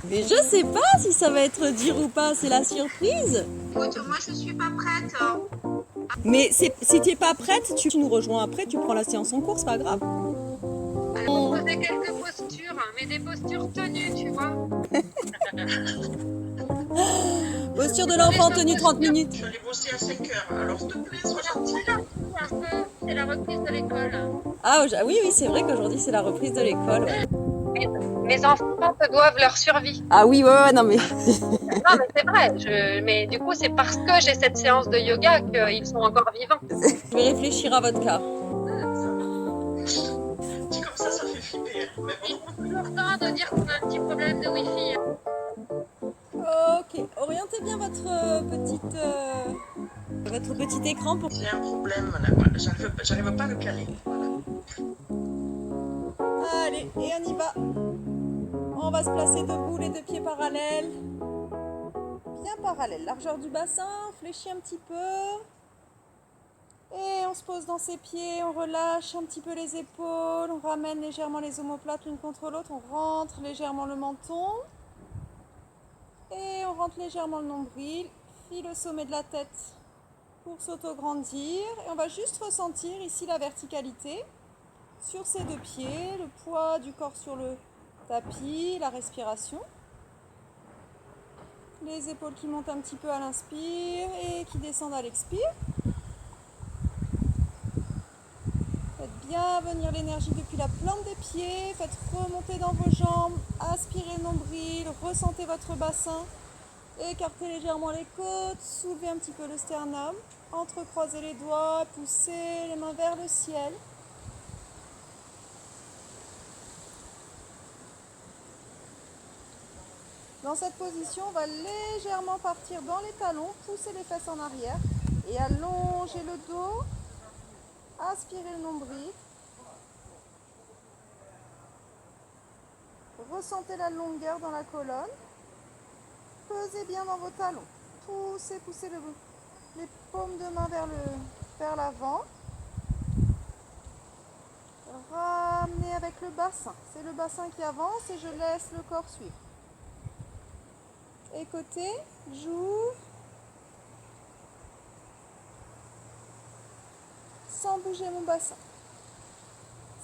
Mais je sais pas si ça va être dur ou pas, c'est la surprise. Écoute, moi je suis pas prête, hein. Mais si tu n'es pas prête, tu nous rejoins après, tu prends la séance en cours, c'est pas grave. Elle va poser quelques postures, hein, mais des postures tenues, tu vois. Posture de l'enfant tenue 30 minutes. Je vais aller bosser à 5 heures. Alors, s'il te plaît, sois gentil. Un peu, c'est la reprise de l'école. Ah oui, c'est vrai qu'aujourd'hui c'est la reprise de l'école. Ouais. Mes enfants te doivent leur survie. Ah oui, ouais, non mais. Non, mais c'est vrai. Mais du coup, c'est parce que j'ai cette séance de yoga qu'ils sont encore vivants. Je vais réfléchir à votre cas. Dit comme ça fait flipper. Hein. Mais Ils bon. ont toujours le temps de dire qu'on a un petit problème de Wi-Fi. Ok, orientez bien votre petit écran pour. J'ai un problème là, voilà. J'arrive pas à le caler. Voilà. Allez, et on y va. On va se placer debout, les deux pieds parallèles. Bien parallèles. Largeur du bassin, fléchit un petit peu. Et on se pose dans ses pieds, on relâche un petit peu les épaules, on ramène légèrement les omoplates l'une contre l'autre, on rentre légèrement le menton. Et on rentre légèrement le nombril, file au sommet de la tête pour s'auto-grandir. Et on va juste ressentir ici la verticalité sur ces deux pieds, le poids du corps sur le tapis, la respiration. Les épaules qui montent un petit peu à l'inspire et qui descendent à l'expire. Faites bien venir l'énergie depuis la plante des pieds. Faites remonter dans vos jambes. Aspirez le nombril. Ressentez votre bassin. Écartez légèrement les côtes. Soulevez un petit peu le sternum. Entrecroisez les doigts. Poussez les mains vers le ciel. Dans cette position, on va légèrement partir dans les talons. Pousser les fesses en arrière. Et allongez le dos. Aspirez le nombril. Ressentez la longueur dans la colonne. Pesez bien dans vos talons. Poussez les paumes de main vers l'avant. Ramenez avec le bassin. C'est le bassin qui avance et je laisse le corps suivre. Écoutez, j'ouvre. Sans bouger mon bassin.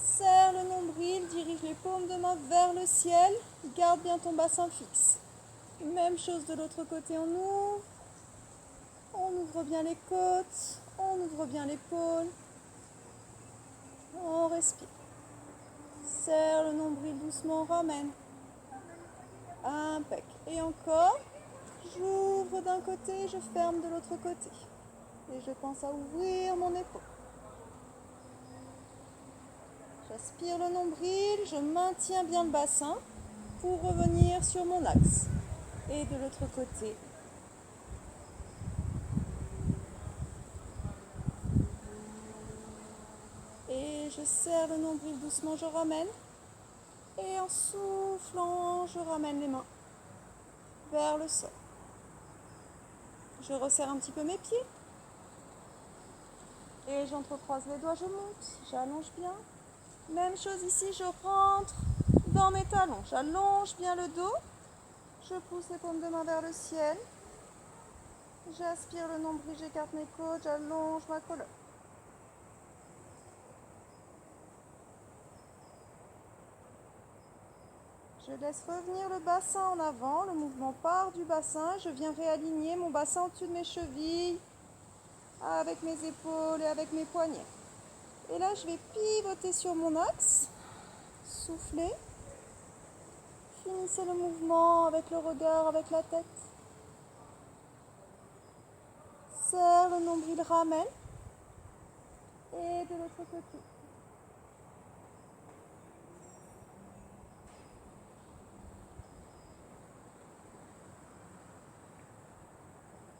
Serre le nombril, dirige les paumes de main vers le ciel. Garde bien ton bassin fixe. Même chose de l'autre côté, on ouvre bien les côtes, on ouvre bien l'épaule, on respire. Serre le nombril doucement, ramène. Impec. Et encore, j'ouvre d'un côté, je ferme de l'autre côté. Et je pense à ouvrir mon épaule. J'aspire le nombril, je maintiens bien le bassin pour revenir sur mon axe. Et de l'autre côté. Et je serre le nombril doucement, je ramène. Et en soufflant, je ramène les mains vers le sol. Je resserre un petit peu mes pieds. Et j'entrecroise les doigts, je monte, j'allonge bien. Même chose ici, je rentre dans mes talons. J'allonge bien le dos. Je pousse les paumes de main vers le ciel. J'aspire le nombril, j'écarte mes côtes, j'allonge ma colonne. Je laisse revenir le bassin en avant, le mouvement part du bassin. Je viens réaligner mon bassin au-dessus de mes chevilles, avec mes épaules et avec mes poignets. Et là, je vais pivoter sur mon axe. Souffler. Finissez le mouvement avec le regard, avec la tête. Serre le nombril, ramène. Et de l'autre côté.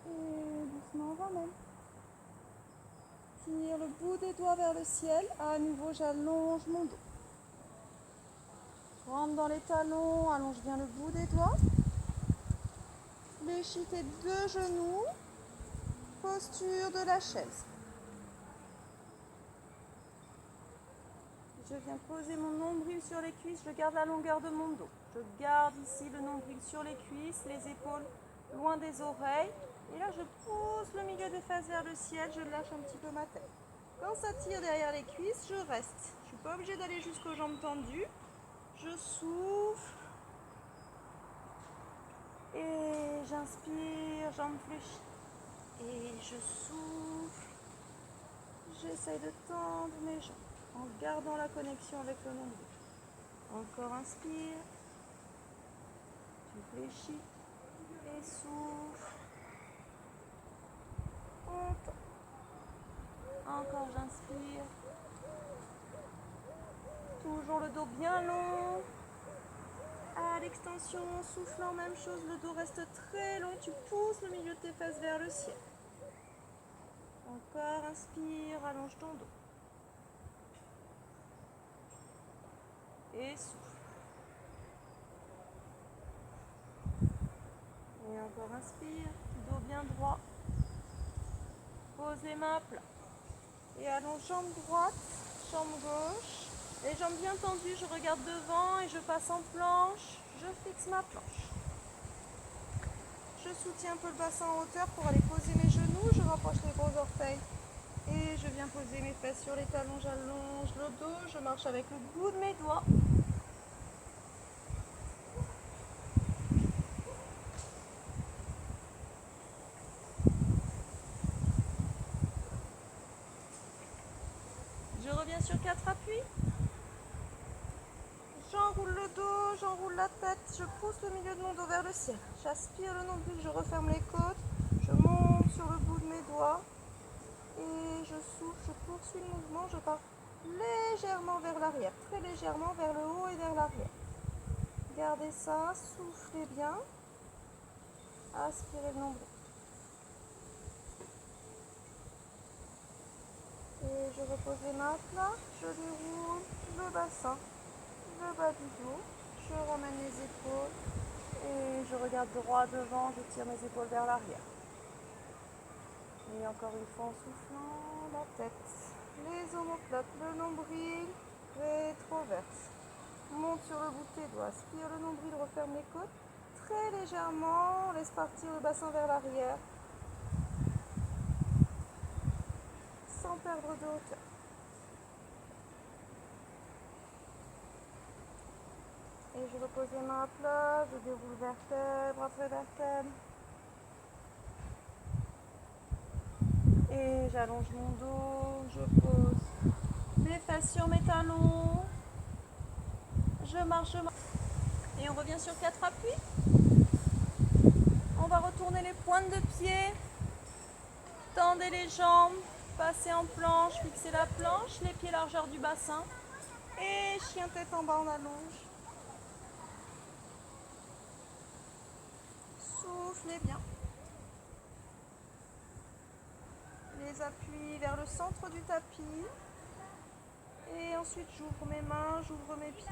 Et doucement, ramène. Tire le bout des doigts vers le ciel. À nouveau, j'allonge mon dos. Rentre dans les talons, allonge bien le bout des doigts. Fléchis tes deux genoux. Posture de la chaise. je viens poser mon nombril sur les cuisses, je garde la longueur de mon dos. Je garde ici le nombril sur les cuisses, les épaules loin des oreilles. Et là, je pousse le milieu des fesses vers le ciel, je lâche un petit peu ma tête. Quand ça tire derrière les cuisses, je reste. Je ne suis pas obligée d'aller jusqu'aux jambes tendues. Je souffle. Et j'inspire, jambes fléchies. Et je souffle. J'essaye de tendre mes jambes en gardant la connexion avec le nombril. Encore inspire. Tu fléchis. Et souffle. On tend. Encore j'inspire. Toujours le dos bien long. À l'extension, en soufflant, même chose, le dos reste très long. Tu pousses le milieu de tes fesses vers le ciel. Encore, inspire, allonge ton dos. Et souffle. Et encore, inspire, dos bien droit. Pose les mains à plat. Et allonge jambe droite, jambe gauche. Les jambes bien tendues, je regarde devant et je passe en planche. Je fixe ma planche. Je soutiens un peu le bassin en hauteur pour aller poser mes genoux. Je rapproche les gros orteils. Et je viens poser mes fesses sur les talons. J'allonge le dos. Je marche avec le bout de mes doigts. Je reviens sur 4 appuis. J'enroule le dos, j'enroule la tête, je pousse le milieu de mon dos vers le ciel. J'aspire le nombril, je referme les côtes, je monte sur le bout de mes doigts et je souffle, je poursuis le mouvement, je pars légèrement vers l'arrière, très légèrement vers le haut et vers l'arrière. Gardez ça, soufflez bien, aspirez le nombril. Et je repose les mains à plat, je déroule le bassin. Le bas du dos, je ramène les épaules et je regarde droit devant, je tire mes épaules vers l'arrière. Et encore une fois en soufflant, la tête, les omoplates, le nombril, rétroverse. Monte sur le bout de tes doigts, aspire le nombril, referme les côtes. Très légèrement, laisse partir le bassin vers l'arrière. Sans perdre de hauteur. Et je repose les mains à plat, je déroule vertèbre après vertèbre. Et j'allonge mon dos, je pose mes fesses sur mes talons. Je marche. Et on revient sur 4 appuis. On va retourner les pointes de pied. Tendez les jambes, passez en planche, fixez la planche, les pieds largeur du bassin. Et chien tête en bas, on allonge. Soufflez bien. Les appuis vers le centre du tapis. Et ensuite, j'ouvre mes mains, j'ouvre mes pieds.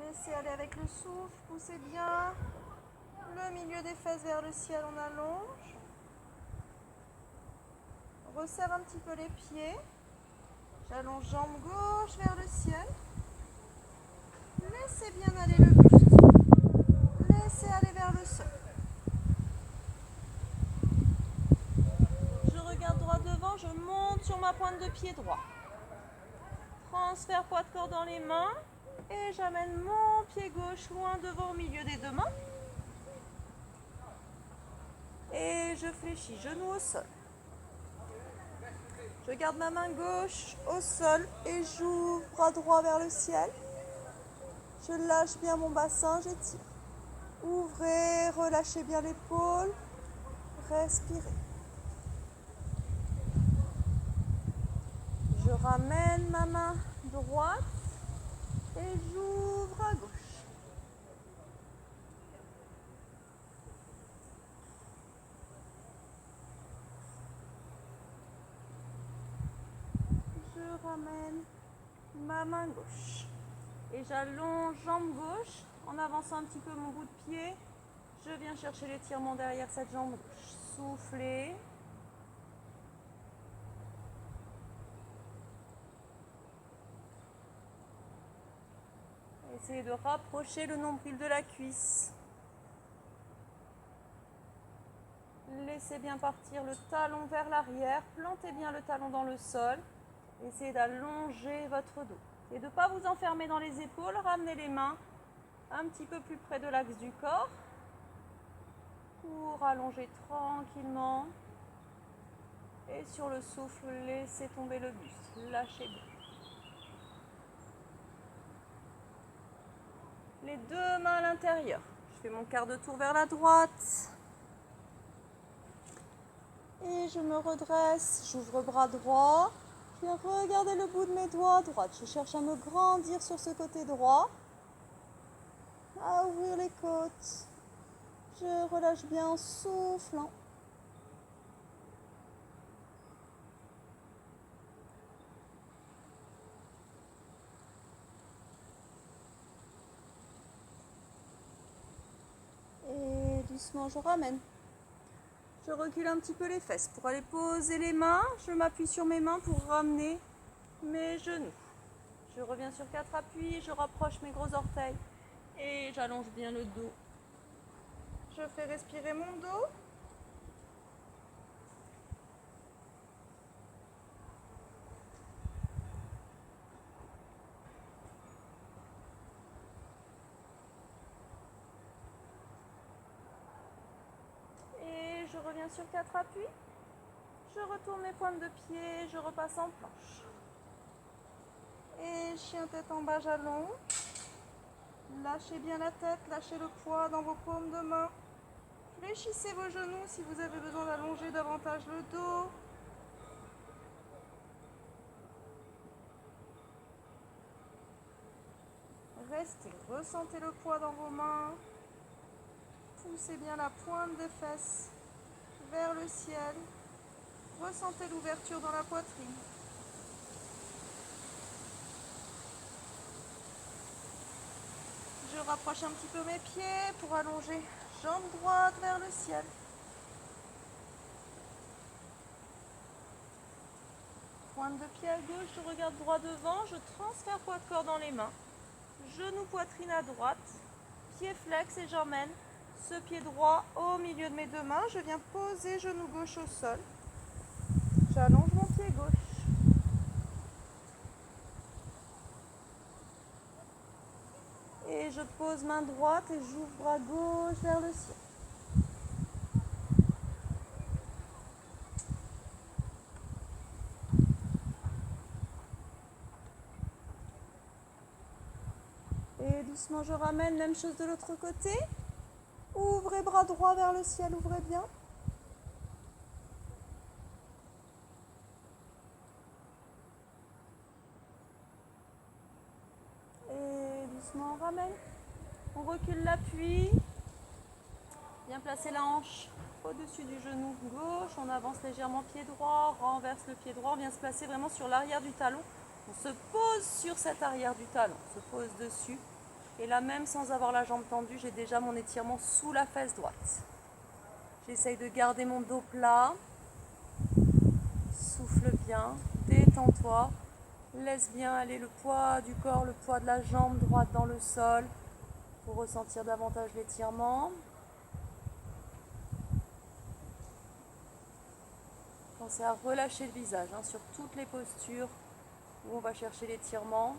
Laissez aller avec le souffle, poussez bien le milieu des fesses vers le ciel, on allonge. Resserre un petit peu les pieds. J'allonge jambe gauche vers le ciel. Laissez bien aller le buste. Laissez aller vers le sol. Je regarde droit devant, je monte sur ma pointe de pied droit. Transfert poids de corps dans les mains. Et j'amène mon pied gauche loin devant au milieu des deux mains. Et je fléchis, genou au sol. Je garde ma main gauche au sol et j'ouvre bras droit vers le ciel. Je lâche bien mon bassin, j'étire. Ouvrez, relâchez bien l'épaule. Respirez. Je ramène ma main droite et j'ouvre à gauche. Je ramène ma main gauche et j'allonge jambe gauche En avançant un petit peu mon bout de pied, je viens chercher l'étirement derrière cette jambe. Soufflez. Essayez de rapprocher le nombril de la cuisse. Laissez bien partir le talon vers l'arrière. Plantez bien le talon dans le sol. Essayez d'allonger votre dos. Et de ne pas vous enfermer dans les épaules. Ramenez les mains un petit peu plus près de l'axe du corps pour allonger tranquillement. Et sur le souffle, laissez tomber le buste. Lâchez bien. Les deux mains à l'intérieur. Je fais mon quart de tour vers la droite. Et je me redresse. J'ouvre bras droit. Je viens regarder le bout de mes doigts à droite. Je cherche à me grandir sur ce côté droit. À ouvrir les côtes. Je relâche bien en soufflant. Et doucement, je ramène. Je recule un petit peu les fesses pour aller poser les mains. Je m'appuie sur mes mains pour ramener mes genoux. Je reviens sur 4 appuis, je rapproche mes gros orteils et j'allonge bien le dos. Je fais respirer mon dos. Et je reviens sur 4 appuis. Je retourne mes pointes de pied, je repasse en planche. Et chien tête en bas, j'allonge. Lâchez bien la tête, lâchez le poids dans vos paumes de main. Fléchissez vos genoux si vous avez besoin d'allonger davantage le dos. Restez, ressentez le poids dans vos mains. Poussez bien la pointe des fesses vers le ciel. Ressentez l'ouverture dans la poitrine. Je rapproche un petit peu mes pieds pour allonger jambe droite vers le ciel. Pointe de pied à gauche, je regarde droit devant, je transfère poids de corps dans les mains. Genou poitrine à droite, pied flex et j'emmène ce pied droit au milieu de mes deux mains. Je viens poser genou gauche au sol. J'allonge mon pied gauche. Et je pose main droite et j'ouvre bras gauche vers le ciel. Et doucement je ramène, même chose de l'autre côté. Ouvrez bras droit vers le ciel, ouvrez bien. Et doucement on ramène. On recule l'appui. Bien placer la hanche au-dessus du genou gauche. On avance légèrement pied droit, renverse le pied droit. On vient se placer vraiment sur l'arrière du talon. On se pose sur cet arrière du talon. On se pose dessus. Et là même sans avoir la jambe tendue, j'ai déjà mon étirement sous la fesse droite. J'essaye de garder mon dos plat. Souffle bien, détends-toi. Laisse bien aller le poids du corps, le poids de la jambe droite dans le sol pour ressentir davantage l'étirement. Pensez à relâcher le visage sur toutes les postures où on va chercher l'étirement.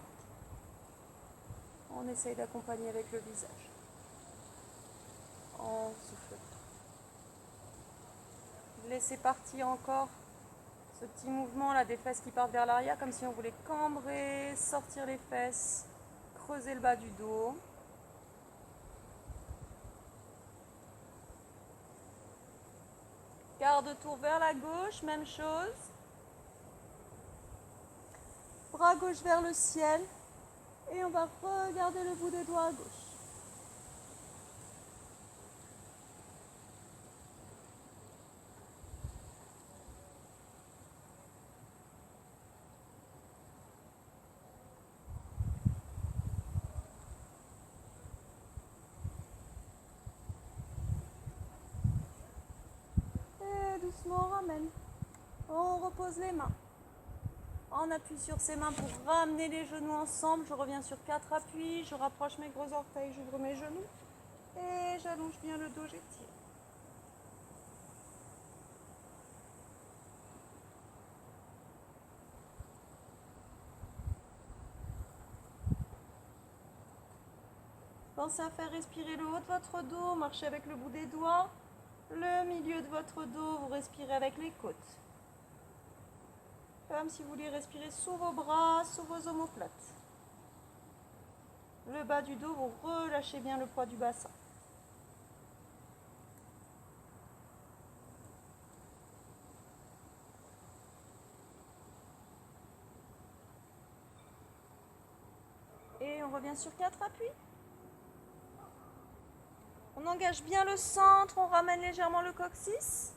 On essaye d'accompagner avec le visage. En soufflant. Laissez partir encore ce petit mouvement là des fesses qui partent vers l'arrière comme si on voulait cambrer, sortir les fesses, creuser le bas du dos. Quart de tour vers la gauche, même chose. Bras gauche vers le ciel. Et on va regarder le bout des doigts à gauche. doucement on ramène. On repose les mains. On appuie sur ses mains pour ramener les genoux ensemble. Je reviens sur 4 appuis. Je rapproche mes gros orteils, j'ouvre mes genoux. Et j'allonge bien le dos, j'étire. Pensez à faire respirer le haut de votre dos, marchez avec le bout des doigts. Le milieu de votre dos, vous respirez avec les côtes. Comme si vous vouliez respirer sous vos bras, sous vos omoplates. Le bas du dos, vous relâchez bien le poids du bassin. Et on revient sur 4 appuis. On engage bien le centre, on ramène légèrement le coccyx.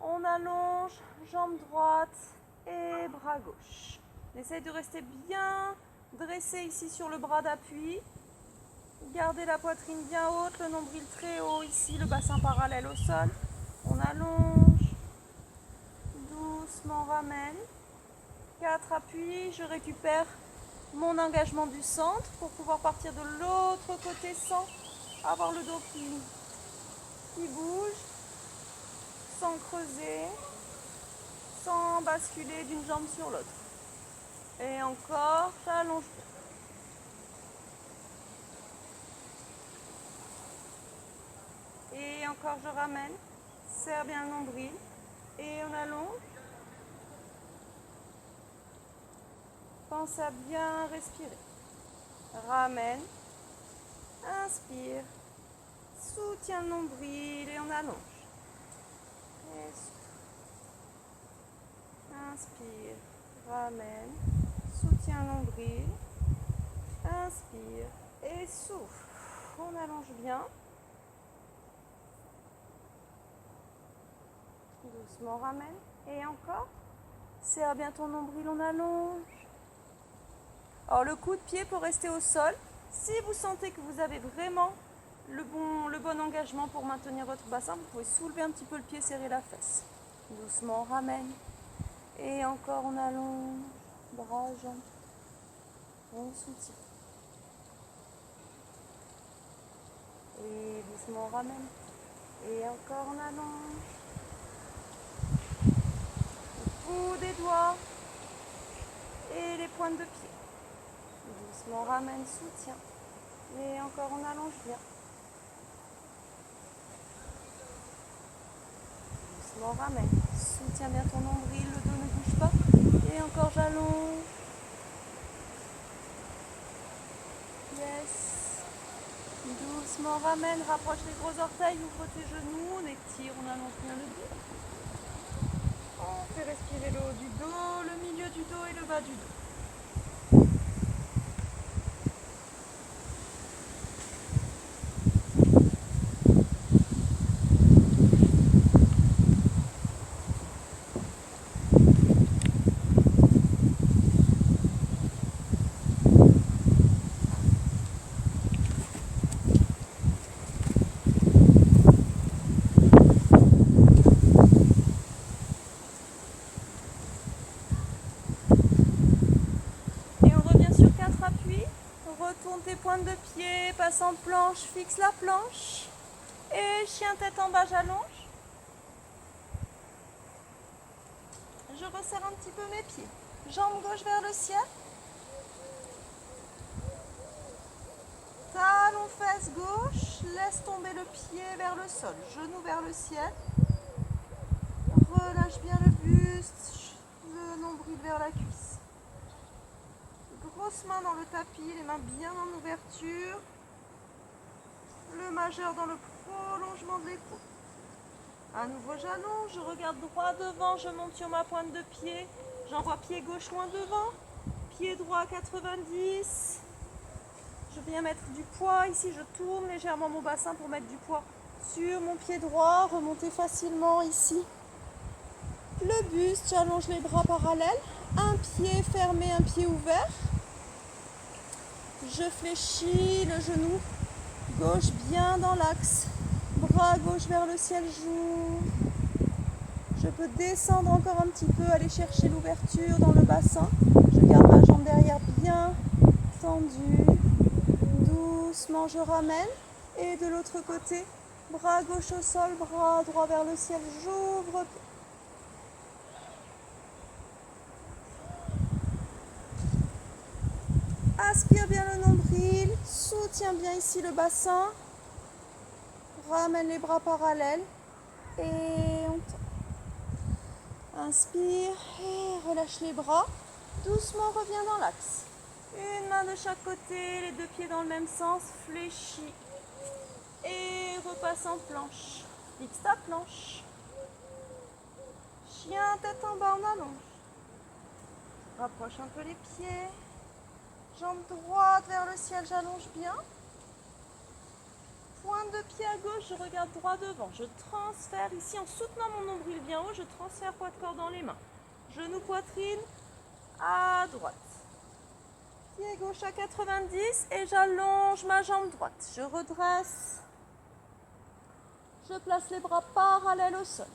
On allonge, jambe droite et bras gauche. On essaye de rester bien dressé ici sur le bras d'appui. Gardez la poitrine bien haute, le nombril très haut ici, le bassin parallèle au sol. On allonge, doucement on ramène. 4 appuis, je récupère mon engagement du centre pour pouvoir partir de l'autre côté sans avoir le dos qui bouge, sans creuser, sans basculer d'une jambe sur l'autre. Et encore, j'allonge. Et encore, je ramène, serre bien le nombril et on allonge. Pense à bien respirer. Ramène, inspire, soutiens le nombril et on allonge. Et inspire, ramène, soutiens le nombril, inspire et souffle. On allonge bien. Doucement ramène et encore. Serre bien ton nombril, on allonge. Alors le coup de pied peut rester au sol. Si vous sentez que vous avez vraiment le bon engagement pour maintenir votre bassin, vous pouvez soulever un petit peu le pied, serrer la fesse. Doucement on ramène. Et encore on allonge. Bras, jambes. On soutient. Et doucement on ramène. Et encore on allonge. Bout des doigts et les pointes de pied. Doucement on ramène, soutien. Et encore on allonge bien. Doucement on ramène. Soutiens bien ton nombril, le dos ne bouge pas. Et encore j'allonge. Yes. Doucement on ramène, rapproche les gros orteils, ouvre tes genoux, on étire, on allonge bien le dos. On fait respirer le haut du dos, le milieu du dos et le bas du dos. Retourne tes pointes de pied, passe en planche, fixe la planche. Et chien tête en bas, j'allonge. Je resserre un petit peu mes pieds. Jambe gauche vers le ciel. Talon fesse gauche, laisse tomber le pied vers le sol, genou vers le ciel. Relâche bien le buste, le nombril vers la cuisse. Grosse main dans le tapis, les mains bien en ouverture. Le majeur dans le prolongement de l'épaule. À nouveau j'allonge, je regarde droit devant, je monte sur ma pointe de pied. J'envoie pied gauche loin devant, pied droit à 90. Je viens mettre du poids ici, je tourne légèrement mon bassin pour mettre du poids sur mon pied droit, remonter facilement ici. Le buste, j'allonge les bras parallèles, un pied fermé, un pied ouvert. Je fléchis le genou gauche bien dans l'axe, bras gauche vers le ciel, Je peux descendre encore un petit peu, aller chercher l'ouverture dans le bassin. Je garde ma jambe derrière bien tendue. Doucement, je ramène. Et de l'autre côté, bras gauche au sol, bras droit vers le ciel. J'ouvre. Aspire bien le nombril. Soutiens bien ici le bassin. Ramène les bras parallèles. Et on tend. Inspire et relâche les bras. Doucement, reviens dans l'axe. Une main de chaque côté, les deux pieds dans le même sens. Fléchis. Et repasse en planche. Fixe ta planche. Chien, tête en bas, on allonge. Rapproche un peu les pieds. Jambe droite vers le ciel, j'allonge bien. Pointe de pied à gauche, je regarde droit devant. Je transfère ici en soutenant mon nombril bien haut, je transfère poids de corps dans les mains. Genou, poitrine, à droite. Pied gauche à 90 et j'allonge ma jambe droite. Je redresse. Je place les bras parallèles au sol.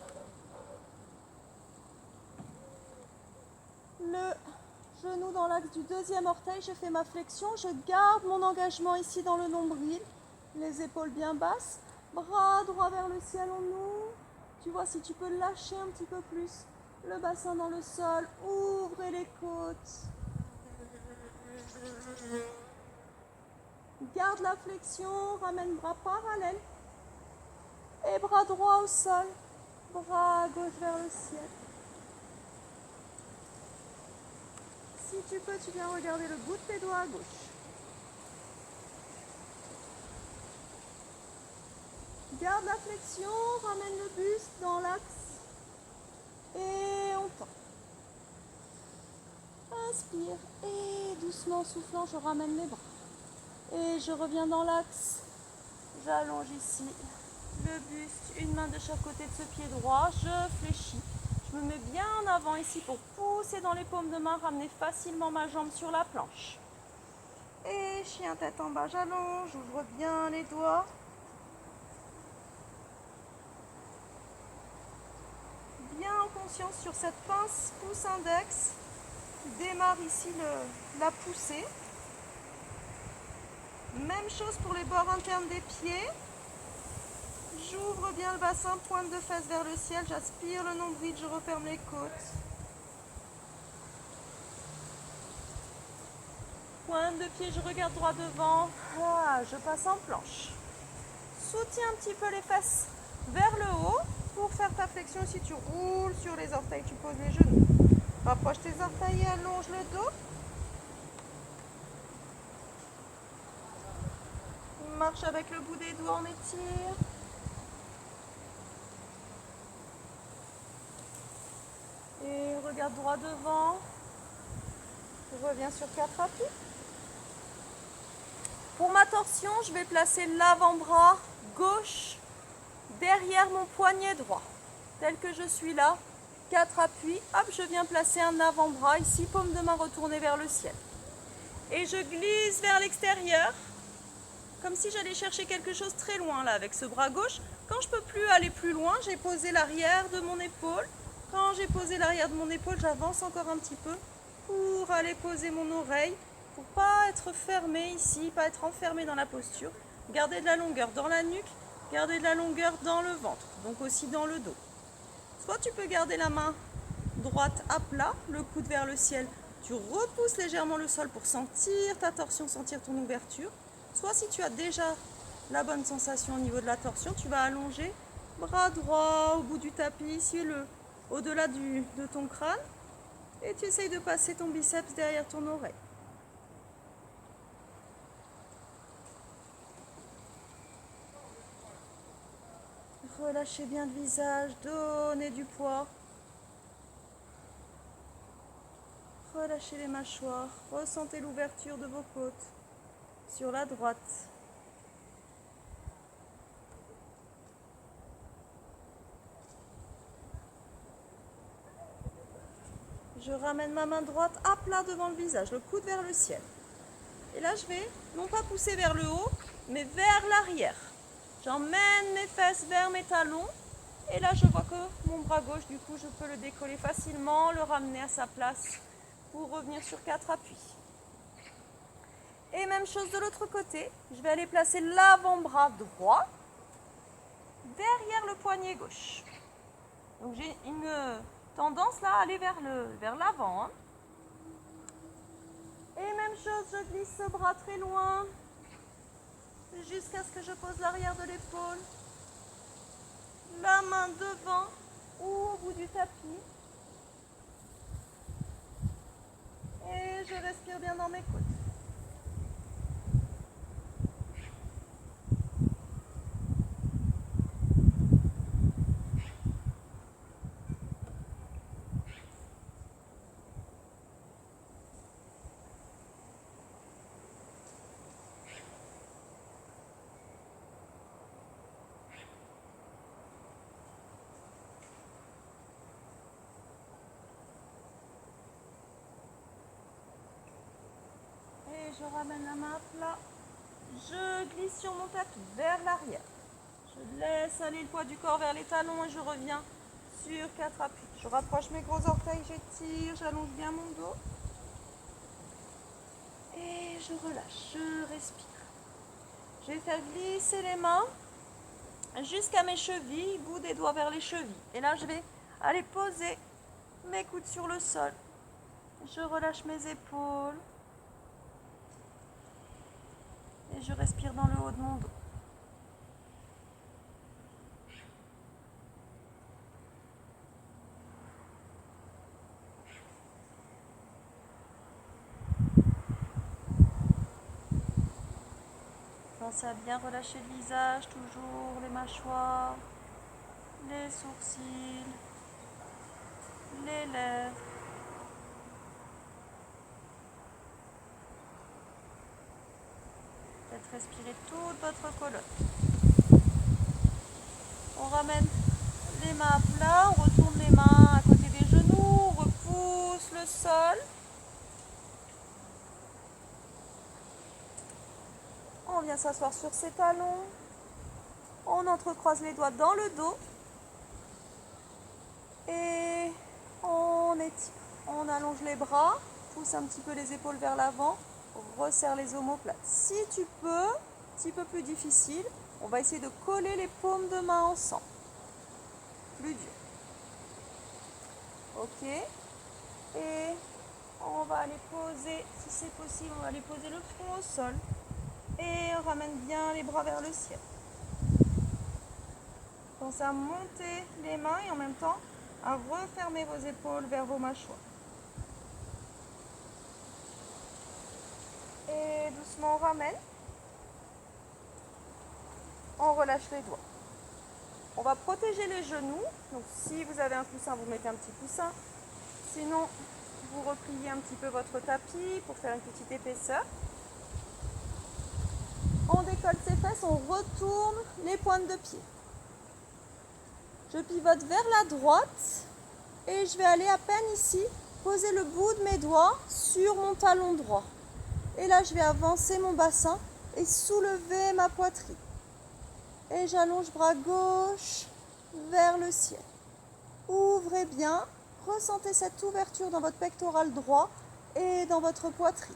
Le genou dans l'axe du deuxième orteil, je fais ma flexion. Je garde mon engagement ici dans le nombril. Les épaules bien basses. Bras droit vers le ciel, on ouvre. Tu vois si tu peux lâcher un petit peu plus. Le bassin dans le sol. Ouvrez les côtes. Garde la flexion. Ramène bras parallèles. Et bras droit au sol, bras gauche vers le ciel. Si tu peux, tu viens regarder le bout de tes doigts à gauche. Garde la flexion, ramène le buste dans l'axe. Et on tend. Inspire et doucement soufflant, je ramène les bras. Et je reviens dans l'axe. J'allonge ici. Le buste, une main de chaque côté de ce pied droit, je fléchis. Je me mets bien en avant ici pour pousser dans les paumes de main, ramener facilement ma jambe sur la planche. Et chien tête en bas, j'allonge, j'ouvre bien les doigts. Bien en conscience sur cette pince pouce index. Démarre ici la poussée. Même chose pour les bords internes des pieds. J'ouvre bien le bassin, pointe de fesses vers le ciel, j'aspire le nombril, je referme les côtes. Pointe de pied, je regarde droit devant. Ah, je passe en planche. Soutiens un petit peu les fesses vers le haut pour faire ta flexion. Si tu roules sur les orteils, tu poses les genoux. Rapproche tes orteils et allonge le dos. Marche avec le bout des doigts, on étire. Et regarde droit devant. Je reviens sur 4 appuis. Pour ma torsion, je vais placer l'avant-bras gauche derrière mon poignet droit. Tel que je suis là. 4 appuis. Hop, je viens placer un avant-bras ici, paume de main retournée vers le ciel. Et je glisse vers l'extérieur. Comme si j'allais chercher quelque chose très loin là avec ce bras gauche. Quand je ne peux plus aller plus loin, j'ai posé l'arrière de mon épaule. Quand j'ai posé l'arrière de mon épaule, j'avance encore un petit peu pour aller poser mon oreille, pour ne pas être fermé ici, pas être enfermé dans la posture. Garder de la longueur dans la nuque, garder de la longueur dans le ventre, donc aussi dans le dos. Soit tu peux garder la main droite à plat, le coude vers le ciel, tu repousses légèrement le sol pour sentir ta torsion, sentir ton ouverture. Soit si tu as déjà la bonne sensation au niveau de la torsion, tu vas allonger, bras droit au bout du tapis, ici au-delà de ton crâne, et tu essayes de passer ton biceps derrière ton oreille. Relâchez bien le visage, donnez du poids. Relâchez les mâchoires, ressentez l'ouverture de vos côtes sur la droite. Je ramène ma main droite à plat devant le visage, le coude vers le ciel. Et là, je vais non pas pousser vers le haut, mais vers l'arrière. J'emmène mes fesses vers mes talons Et là, je vois que mon bras gauche, du coup, je peux le décoller facilement, le ramener à sa place pour revenir sur 4 appuis. Et même chose de l'autre côté, je vais aller placer l'avant-bras droit derrière le poignet gauche. Donc j'ai une tendance là à aller vers l'avant. Hein. Et même chose, je glisse ce bras très loin jusqu'à ce que je pose l'arrière de l'épaule. La main devant ou au bout du tapis. Et je respire bien dans mes côtes. Je ramène la main à plat, je glisse sur mon tapis vers l'arrière, je laisse aller le poids du corps vers les talons et je reviens sur 4 appuis. Je rapproche mes gros orteils, j'étire, j'allonge bien mon dos et je relâche, je respire. Je vais faire glisser les mains jusqu'à mes chevilles, bout des doigts vers les chevilles. Et là je vais aller poser mes coudes sur le sol. Je relâche mes épaules. Et je respire dans le haut de mon dos. Pensez à bien relâcher le visage, toujours les mâchoires, les sourcils, les lèvres. Faites respirer toute votre colonne. On ramène les mains à plat, on retourne les mains à côté des genoux, on repousse le sol. On vient s'asseoir sur ses talons. On entrecroise les doigts dans le dos. Et on étire. On allonge les bras, pousse un petit peu les épaules vers l'avant, resserre les omoplates. Si tu peux, un petit peu plus difficile, on va essayer de coller les paumes de main ensemble. Plus dur. Ok. Et on va aller poser, si c'est possible, on va aller poser le front au sol. Et on ramène bien les bras vers le ciel. Pensez à monter les mains et en même temps à refermer vos épaules vers vos mâchoires. Et doucement on ramène. On relâche les doigts. On va protéger les genoux. Donc si vous avez un coussin, vous mettez un petit coussin. Sinon, vous repliez un petit peu votre tapis pour faire une petite épaisseur. On décolle ses fesses, on retourne les pointes de pied. Je pivote vers la droite et je vais aller à peine ici, poser le bout de mes doigts sur mon talon droit. Et là, je vais avancer mon bassin et soulever ma poitrine. Et j'allonge bras gauche vers le ciel. Ouvrez bien, ressentez cette ouverture dans votre pectoral droit et dans votre poitrine.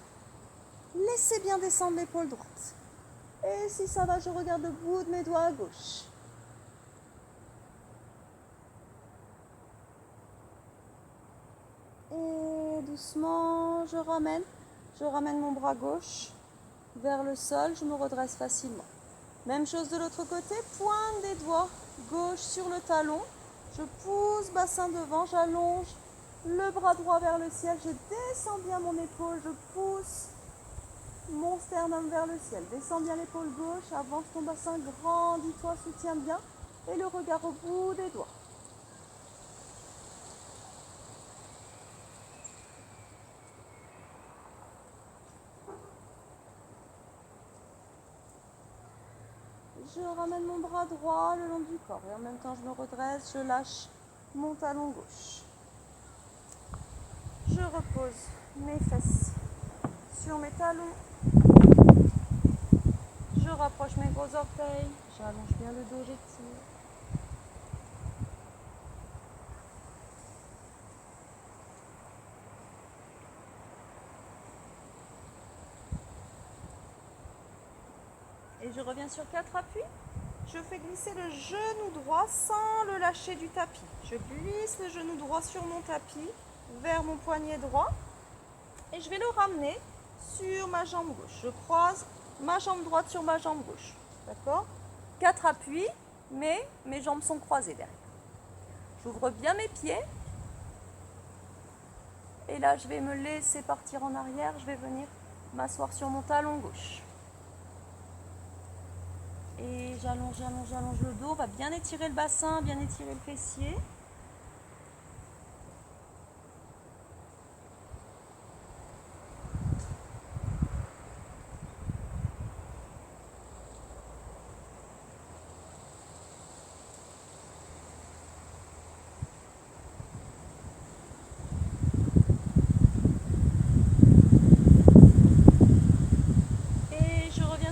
Laissez bien descendre l'épaule droite. Et si ça va, je regarde le bout de mes doigts à gauche. Et doucement, je ramène mon bras gauche vers le sol, je me redresse facilement. Même chose de l'autre côté, pointe des doigts gauche sur le talon. Je pousse bassin devant, j'allonge le bras droit vers le ciel, je descends bien mon épaule, je pousse mon sternum vers le ciel. Descends bien l'épaule gauche, avance ton bassin, grandis-toi, soutiens bien et le regard au bout des doigts. Je ramène mon bras droit le long du corps et en même temps je me redresse, je lâche mon talon gauche. Je repose mes fesses sur mes talons. Je rapproche mes gros orteils, j'allonge bien le dos, j'étire. je reviens sur 4 appuis. Je fais glisser le genou droit sans le lâcher du tapis. Je glisse le genou droit sur mon tapis vers mon poignet droit et je vais le ramener sur ma jambe gauche. Je croise ma jambe droite sur ma jambe gauche. D'accord? 4 appuis, mais mes jambes sont croisées derrière. J'ouvre bien mes pieds. Et là, je vais me laisser partir en arrière. Je vais venir m'asseoir sur mon talon gauche. Et j'allonge le dos. On va bien étirer le bassin, bien étirer le fessier.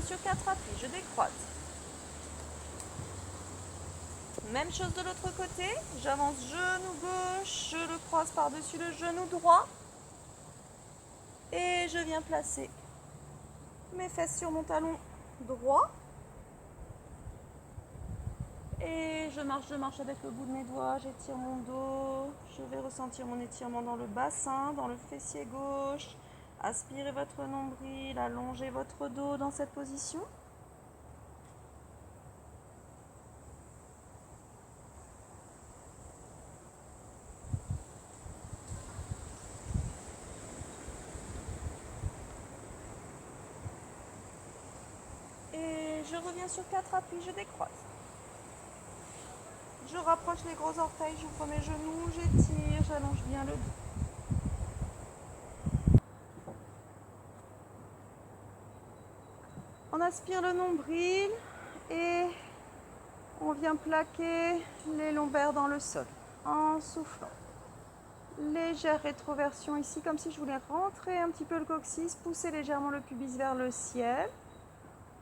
Sur 4 appuis, je décroise. Même chose de l'autre côté, j'avance genou gauche, je le croise par-dessus le genou droit et je viens placer mes fesses sur mon talon droit et je marche avec le bout de mes doigts, j'étire mon dos, je vais ressentir mon étirement dans le bassin, dans le fessier gauche. Aspirez votre nombril, allongez votre dos dans cette position. Et je reviens sur 4 appuis, je décroise. Je rapproche les gros orteils, j'ouvre mes genoux, j'étire, j'allonge bien le dos. On aspire le nombril et on vient plaquer les lombaires dans le sol en soufflant. Légère rétroversion ici, comme si je voulais rentrer un petit peu le coccyx, pousser légèrement le pubis vers le ciel,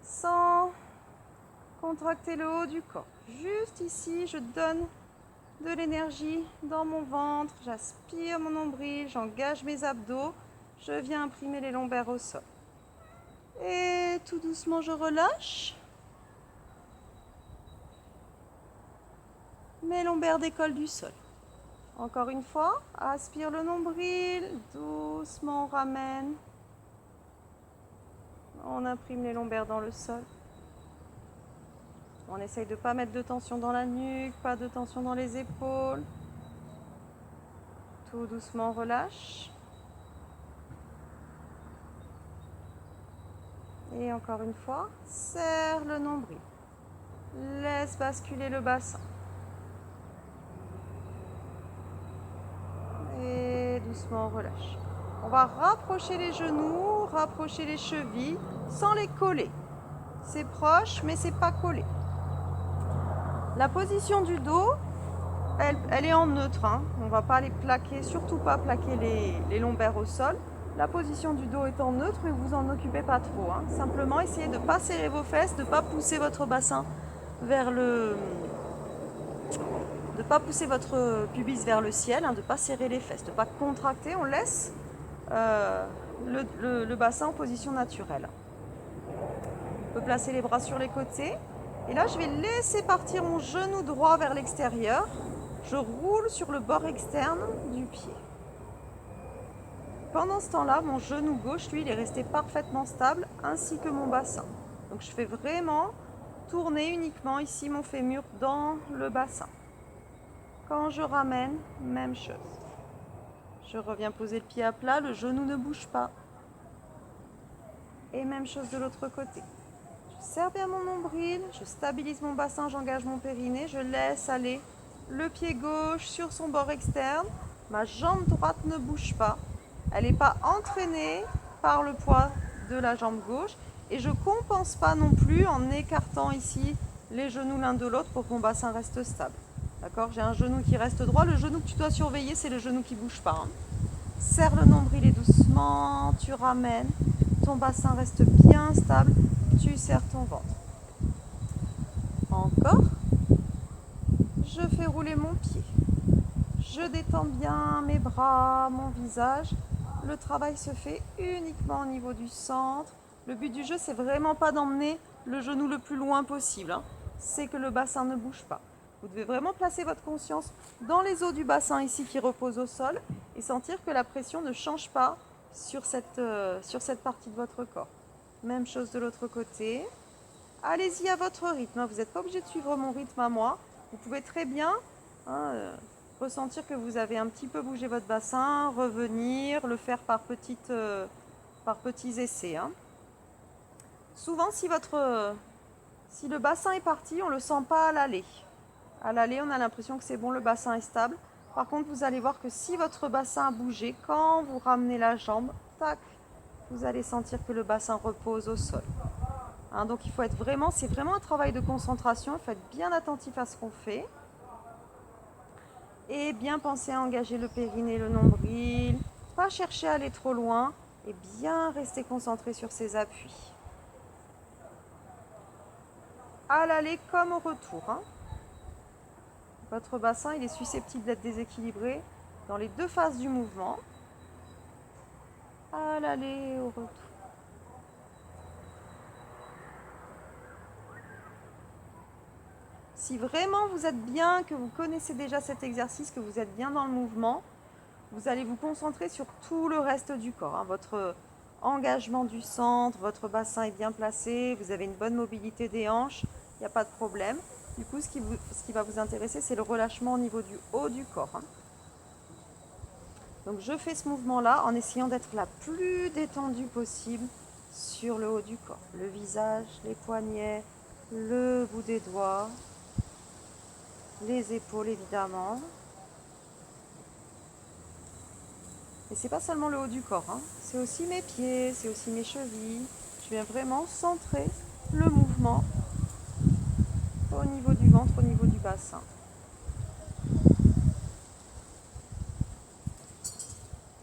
sans contracter le haut du corps. Juste ici, je donne de l'énergie dans mon ventre, j'aspire mon nombril, j'engage mes abdos, je viens imprimer les lombaires au sol. Et tout doucement, je relâche. Mes lombaires décollent du sol. Encore une fois, aspire le nombril, doucement on ramène. On imprime les lombaires dans le sol. On essaye de ne pas mettre de tension dans la nuque, pas de tension dans les épaules. Tout doucement, on relâche. Et encore une fois, serre le nombril. Laisse basculer le bassin. Et doucement, on relâche. On va rapprocher les genoux, rapprocher les chevilles sans les coller. C'est proche, mais c'est pas collé. La position du dos, elle est en neutre. On ne va pas les plaquer, surtout pas plaquer les lombaires au sol. La position du dos est en neutre et vous en occupez pas trop. Simplement, essayez de ne pas serrer vos fesses, de ne pas pousser votre bassin vers le... de ne pas pousser votre pubis vers le ciel, de ne pas serrer les fesses, de ne pas contracter. On laisse le bassin en position naturelle. On peut placer les bras sur les côtés. Et là, je vais laisser partir mon genou droit vers l'extérieur. Je roule sur le bord externe du pied. Pendant ce temps-là, mon genou gauche, lui, il est resté parfaitement stable, ainsi que mon bassin. Donc, je fais vraiment tourner uniquement ici mon fémur dans le bassin. Quand je ramène, même chose. Je reviens poser le pied à plat, le genou ne bouge pas. Et même chose de l'autre côté. Je serre bien mon nombril, je stabilise mon bassin, j'engage mon périnée, je laisse aller le pied gauche sur son bord externe. Ma jambe droite ne bouge pas. Elle n'est pas entraînée par le poids de la jambe gauche et je ne compense pas non plus en écartant ici les genoux l'un de l'autre pour que mon bassin reste stable. D'accord? J'ai un genou qui reste droit. Le genou que tu dois surveiller, c'est le genou qui ne bouge pas. Serre le nombril et doucement, tu ramènes. Ton bassin reste bien stable. Tu serres ton ventre. Encore. Je fais rouler mon pied. Je détends bien mes bras, mon visage. Le travail se fait uniquement au niveau du centre. Le but du jeu, c'est vraiment pas d'emmener le genou le plus loin possible, hein. C'est que le bassin ne bouge pas. Vous devez vraiment placer votre conscience dans les os du bassin ici qui reposent au sol et sentir que la pression ne change pas sur cette partie de votre corps. Même chose de l'autre côté. Allez-y à votre rythme, hein. Vous n'êtes pas obligé de suivre mon rythme à moi. Vous pouvez très bien ressentir que vous avez un petit peu bougé votre bassin, revenir, le faire par petits essais, hein. Souvent, si le bassin est parti, on ne le sent pas à l'aller. À l'aller, on a l'impression que c'est bon, le bassin est stable. Par contre, vous allez voir que si votre bassin a bougé, quand vous ramenez la jambe, tac, vous allez sentir que le bassin repose au sol. Hein, donc il faut être vraiment, c'est vraiment un travail de concentration. Il faut être bien attentif à ce qu'on fait. Et bien penser à engager le périnée, le nombril. Pas chercher à aller trop loin et bien rester concentré sur ses appuis. À l'aller comme au retour, hein. Votre bassin, il est susceptible d'être déséquilibré dans les deux phases du mouvement. À l'aller et au retour. Si vraiment vous êtes bien, que vous connaissez déjà cet exercice, que vous êtes bien dans le mouvement, vous allez vous concentrer sur tout le reste du corps, hein. Votre engagement du centre, votre bassin est bien placé, vous avez une bonne mobilité des hanches, il n'y a pas de problème. Du coup, ce qui va vous intéresser, c'est le relâchement au niveau du haut du corps, hein. Donc je fais ce mouvement-là en essayant d'être la plus détendue possible sur le haut du corps. Le visage, les poignets, le bout des doigts, les épaules évidemment. Et c'est pas seulement le haut du corps, hein. C'est aussi mes pieds, c'est aussi mes chevilles. Je viens vraiment centrer le mouvement au niveau du ventre, au niveau du bassin.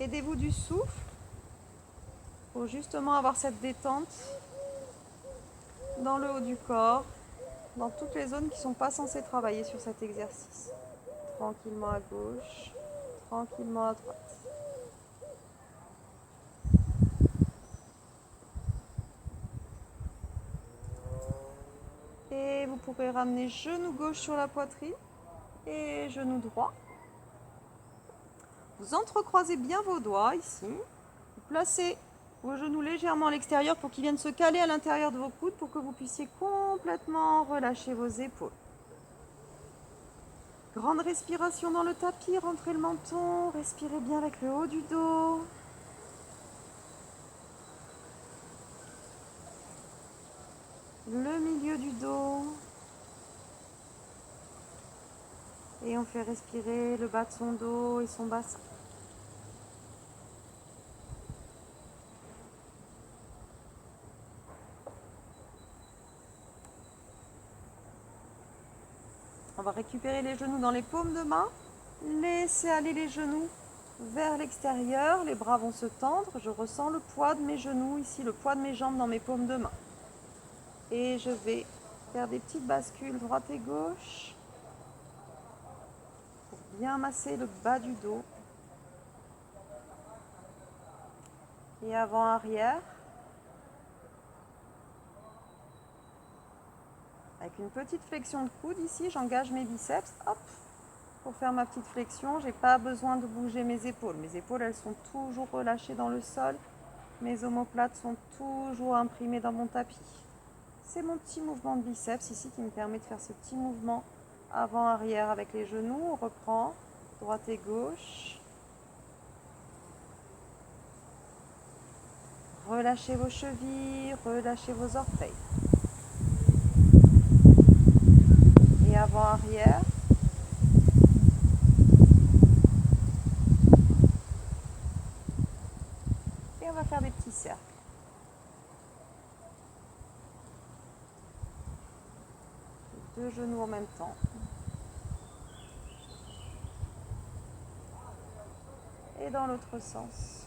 Aidez-vous du souffle pour justement avoir cette détente dans le haut du corps, dans toutes les zones qui ne sont pas censées travailler sur cet exercice. Tranquillement à gauche, tranquillement à droite. Et vous pourrez ramener genou gauche sur la poitrine et genou droit. Vous entrecroisez bien vos doigts ici. Vous placez vos genoux légèrement à l'extérieur pour qu'ils viennent se caler à l'intérieur de vos coudes pour que vous puissiez complètement relâcher vos épaules. Grande respiration dans le tapis, rentrez le menton, respirez bien avec le haut du dos. Le milieu du dos. Et on fait respirer le bas de son dos et son bassin. On va récupérer les genoux dans les paumes de main. Laissez aller les genoux vers l'extérieur. Les bras vont se tendre. Je ressens le poids de mes genoux ici, le poids de mes jambes dans mes paumes de main. Et je vais faire des petites bascules droite et gauche pour bien masser le bas du dos. Et avant-arrière. Avec une petite flexion de coude ici, j'engage mes biceps. Hop, pour faire ma petite flexion, je n'ai pas besoin de bouger mes épaules. Mes épaules, elles sont toujours relâchées dans le sol. Mes omoplates sont toujours imprimées dans mon tapis. C'est mon petit mouvement de biceps ici qui me permet de faire ce petit mouvement avant-arrière avec les genoux. On reprend droite et gauche. Relâchez vos chevilles, relâchez vos orteils. Et avant-arrière. Et on va faire des petits cercles. Deux genoux en même temps. Et dans l'autre sens.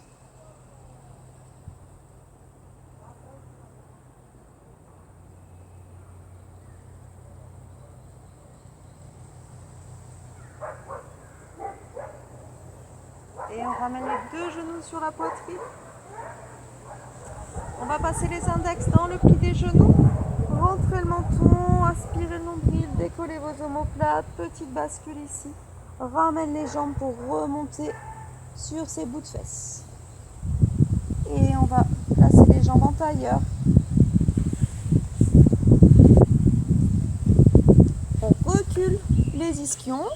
Et on ramène les deux genoux sur la poitrine. On va passer les index dans le pli des genoux pour Rentrez le menton, aspirez le nombril, décollez vos omoplates, petite bascule ici. Ramène les jambes pour remonter sur ces bouts de fesses. Et on va placer les jambes en tailleur. On recule les ischions,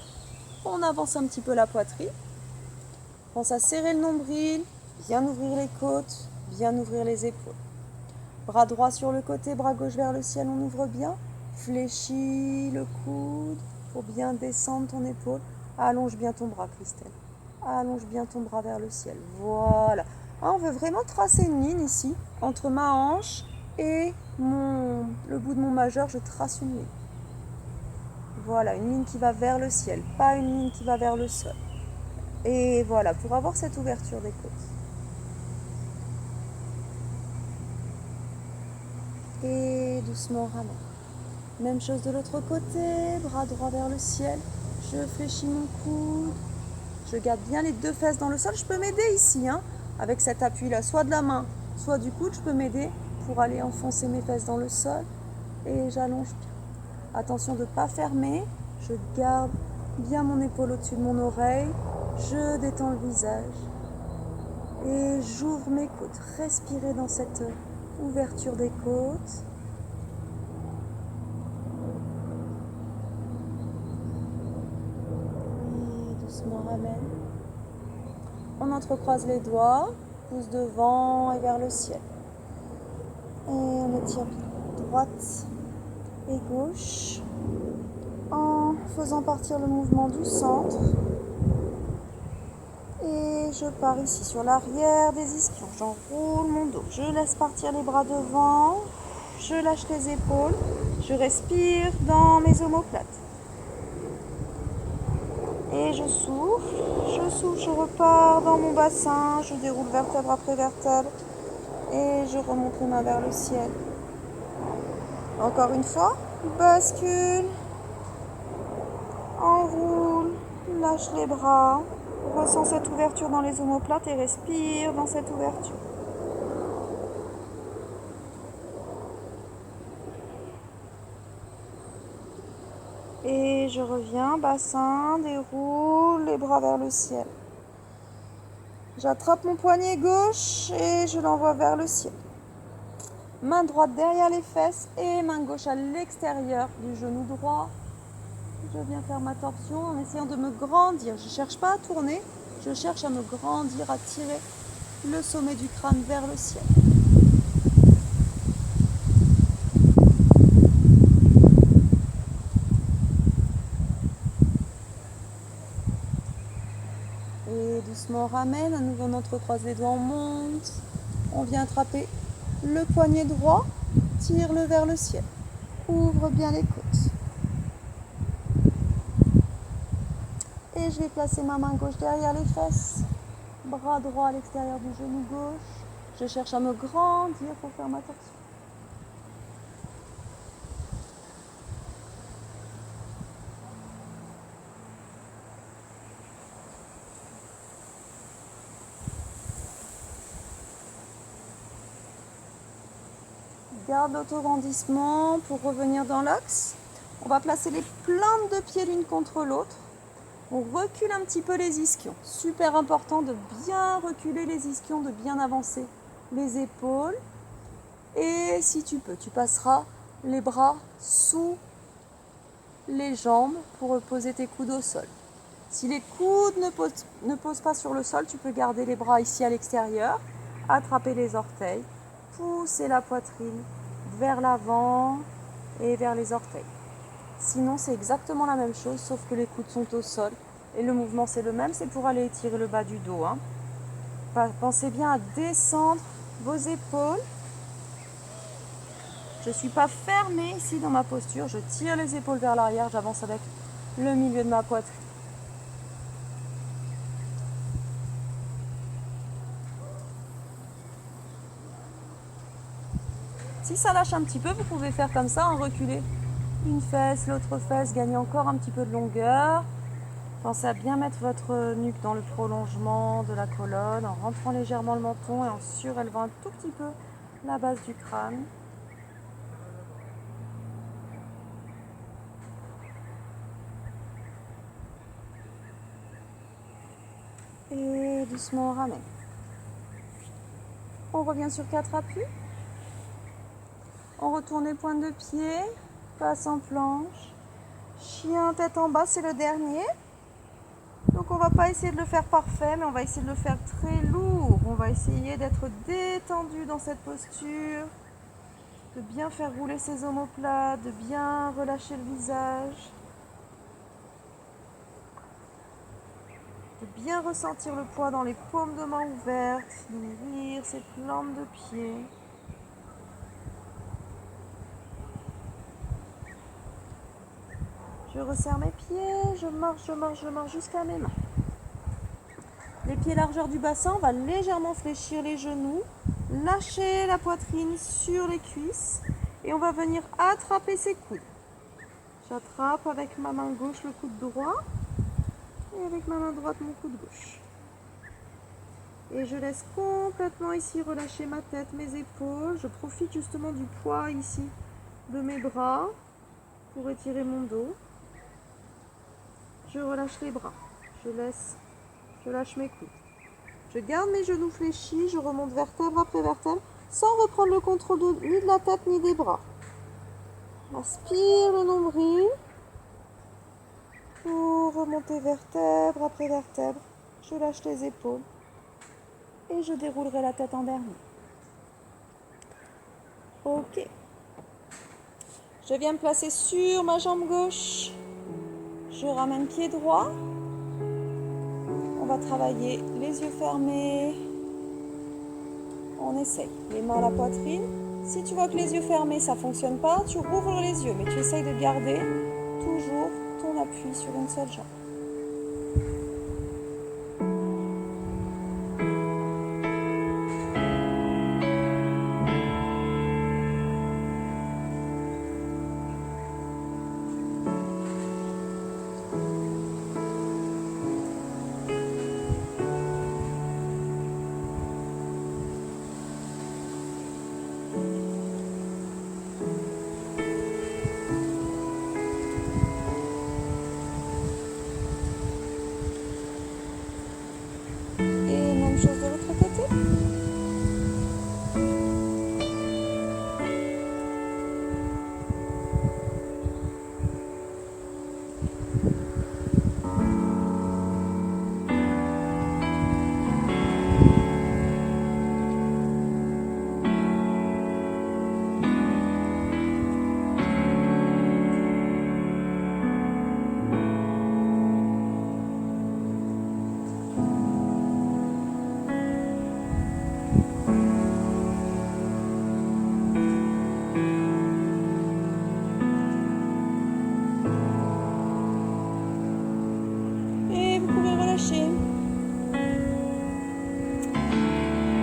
on avance un petit peu la poitrine. Pense à serrer le nombril, bien ouvrir les côtes, bien ouvrir les épaules. Bras droit sur le côté, bras gauche vers le ciel, on ouvre bien. Fléchis le coude pour bien descendre ton épaule. Allonge bien ton bras, Christelle. Allonge bien ton bras vers le ciel. Voilà. On veut vraiment tracer une ligne ici, entre ma hanche et le bout de mon majeur, je trace une ligne. Voilà, une ligne qui va vers le ciel, pas une ligne qui va vers le sol. Et voilà, pour avoir cette ouverture des côtes. Et doucement ramène. Même chose de l'autre côté, bras droit vers le ciel. Je fléchis mon coude. Je garde bien les deux fesses dans le sol. Je peux m'aider ici, hein, avec cet appui-là, soit de la main, soit du coude. Je peux m'aider pour aller enfoncer mes fesses dans le sol. Et j'allonge bien. Attention de ne pas fermer. Je garde bien mon épaule au-dessus de mon oreille. Je détends le visage. Et j'ouvre mes côtes. Respirez dans cette ouverture des côtes. Et doucement ramène. On entrecroise les doigts, pouce devant et vers le ciel. Et on étire droite et gauche en faisant partir le mouvement du centre. Et je pars ici sur l'arrière des ischions. J'enroule mon dos. Je laisse partir les bras devant. Je lâche les épaules. Je respire dans mes omoplates. Et je souffle, je repars dans mon bassin. Je déroule vertèbre après vertèbre. Et je remonte les mains vers le ciel. Encore une fois. Bascule. Enroule. Lâche les bras. Ressens cette ouverture dans les omoplates et respire dans cette ouverture. Et je reviens, bassin, déroule, les bras vers le ciel. J'attrape mon poignet gauche et je l'envoie vers le ciel. Main droite derrière les fesses et main gauche à l'extérieur du genou droit. Je viens faire ma torsion en essayant de me grandir. Je ne cherche pas à tourner, je cherche à me grandir, à tirer le sommet du crâne vers le ciel. Et doucement on ramène, à nouveau on entrecroise les doigts, on monte. On vient attraper le poignet droit, tire-le vers le ciel. Ouvre bien les côtes. Et je vais placer ma main gauche derrière les fesses, bras droit à l'extérieur du genou gauche. Je cherche à me grandir pour faire ma torsion. Garde l'autograndissement pour revenir dans l'axe. On va placer les plantes de pieds l'une contre l'autre. On recule un petit peu les ischions. Super important de bien reculer les ischions, de bien avancer les épaules. Et si tu peux, tu passeras les bras sous les jambes pour poser tes coudes au sol. Si les coudes ne posent pas sur le sol, tu peux garder les bras ici à l'extérieur, attraper les orteils, pousser la poitrine vers l'avant et vers les orteils. Sinon, c'est exactement la même chose, sauf que les coudes sont au sol. Et le mouvement, c'est le même, c'est pour aller étirer le bas du dos. Hein. Pensez bien à descendre vos épaules. Je ne suis pas fermée ici dans ma posture. Je tire les épaules vers l'arrière, j'avance avec le milieu de ma poitrine. Si ça lâche un petit peu, vous pouvez faire comme ça, en reculer une fesse, l'autre fesse, gagner encore un petit peu de longueur. Pensez à bien mettre votre nuque dans le prolongement de la colonne en rentrant légèrement le menton et en surélevant un tout petit peu la base du crâne. Et doucement, on ramène. On revient sur 4 appuis. On retourne les pointes de pied. Passe en planche. Chien tête en bas, c'est le dernier. Donc on va pas essayer de le faire parfait, mais on va essayer de le faire très lourd. On va essayer d'être détendu dans cette posture, de bien faire rouler ses omoplates, de bien relâcher le visage, de bien ressentir le poids dans les paumes de main ouvertes, d'ouvrir ses plantes de pied. Je resserre mes pieds, je marche jusqu'à mes mains. Les pieds largeur du bassin, on va légèrement fléchir les genoux, lâcher la poitrine sur les cuisses et on va venir attraper ses coudes. J'attrape avec ma main gauche le coude droit et avec ma main droite mon coude gauche. Et je laisse complètement ici relâcher ma tête, mes épaules. Je profite justement du poids ici de mes bras pour étirer mon dos. Je relâche les bras, je lâche mes coudes. Je garde mes genoux fléchis, je remonte vertèbre après vertèbre, sans reprendre le contrôle ni de la tête ni des bras. Inspire le nombril, pour remonter vertèbre après vertèbre. Je lâche les épaules et je déroulerai la tête en dernier. Ok. Je viens me placer sur ma jambe gauche. Je ramène pied droit. On va travailler les yeux fermés. On essaye. Les mains à la poitrine. Si tu vois que les yeux fermés, ça ne fonctionne pas, tu rouvres les yeux. Mais tu essayes de garder toujours ton appui sur une seule jambe. Chose de l'autre côté.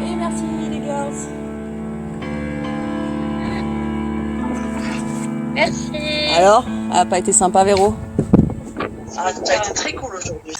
Et merci les girls. Merci. Alors, elle n'a pas été sympa, Véro? Ah, tu as été très cool aujourd'hui.